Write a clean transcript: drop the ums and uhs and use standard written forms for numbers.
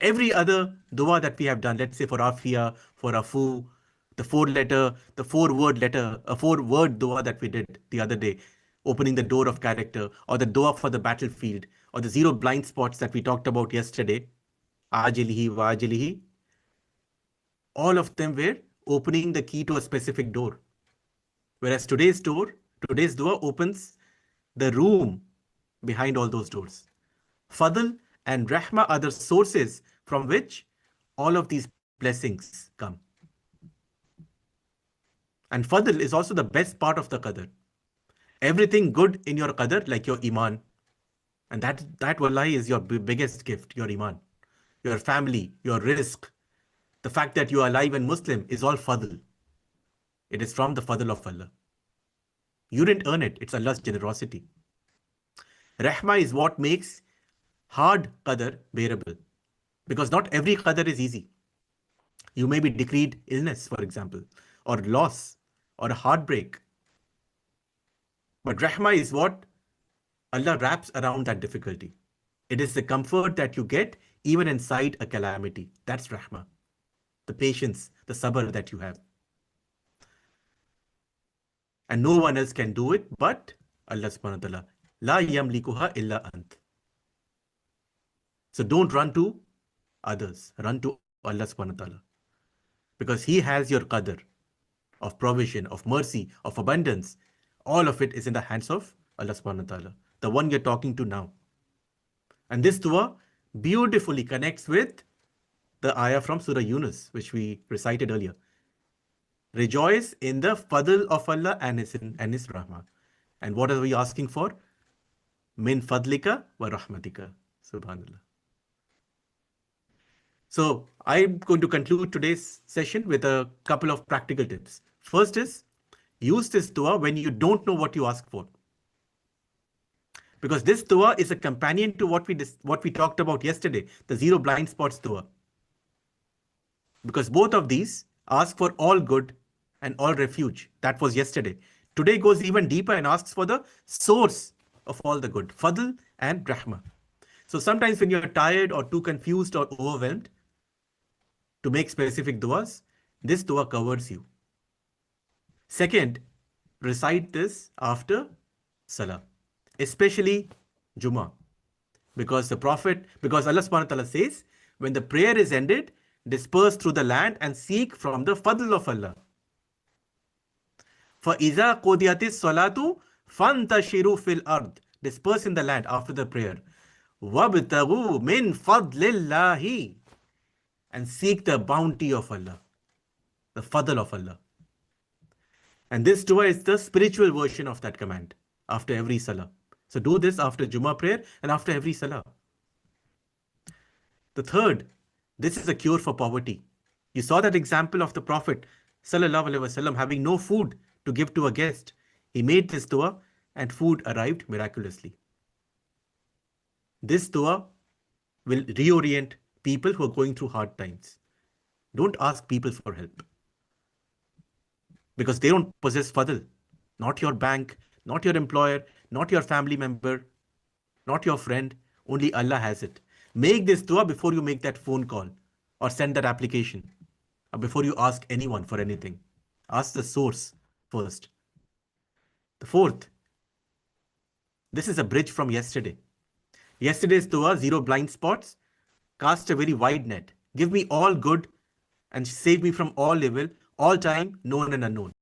Every other dua that we have done, let's say for Afia, for Afu, the four-word dua that we did the other day, opening the door of character, or the dua for the battlefield, or the 0 blind spots that we talked about yesterday, ajilihi wa ajilihi, all of them were opening the key to a specific door. Whereas today's dua opens the room behind all those doors. Fadl and Rahma are the sources from which all of these blessings come. And Fadl is also the best part of the Qadr. Everything good in your Qadr, like your Iman, and that wallahi is your biggest gift, your Iman, your family, your rizq, the fact that you are alive and Muslim is all Fadl. It is from the Fadl of Allah. You didn't earn it, it's Allah's generosity. Rahma is what makes hard Qadr bearable. Because not every Qadr is easy. You may be decreed illness, for example, or loss, or a heartbreak. But Rahma is what Allah wraps around that difficulty. It is the comfort that you get even inside a calamity. That's Rahma. The patience, the sabr that you have. And no one else can do it but Allah subhanahu wa ta'ala. La yamlikuha illa ant. So don't run to others. Run to Allah subhanahu wa ta'ala. Because He has your qadr of provision, of mercy, of abundance. All of it is in the hands of Allah subhanahu wa ta'ala, the one you're talking to now. And this dua beautifully connects with the ayah from Surah Yunus, which we recited earlier. Rejoice in the fadl of Allah and His rahmah. And what are we asking for? Min fadlika wa rahmatika. Subhanallah. So I'm going to conclude today's session with a couple of practical tips. First is, use this dua when you don't know what you ask for. Because this dua is a companion to what we talked about yesterday, the 0 blind spots dua. Because both of these ask for all good and all refuge. That was yesterday. Today goes even deeper and asks for the source of all the good, Fadl and Rahma. So sometimes when you're tired or too confused or overwhelmed to make specific duas, this dua covers you. Second, recite this after Salah, especially Jummah. Because Allah subhanahu wa ta'ala says, when the prayer is ended, disperse through the land and seek from the fadl of Allah. فَإِذَا قُضِيَتِ الصَّلَاةُ فَانْتَشِرُوا فِي الْأَرْضِ. Disperse in the land after the prayer. وَابْتَغُوا مِنْ فَضْلِ اللَّهِ. And seek the bounty of Allah, the fadl of Allah. And this dua is the spiritual version of that command after every salah. So do this after Jummah prayer and after every salah. The third, this is a cure for poverty. You saw that example of the Prophet sallallahu alaihi wasallam having no food to give to a guest. He made this dua and food arrived miraculously. This dua will reorient people who are going through hard times. Don't ask people for help. Because they don't possess fadl. Not your bank, not your employer, not your family member, not your friend. Only Allah has it. Make this dua before you make that phone call or send that application, or before you ask anyone for anything. Ask the source first. The fourth, this is a bridge from yesterday. Yesterday's dua, 0 blind spots, cast a very wide net. Give me all good and save me from all evil, all time, known and unknown.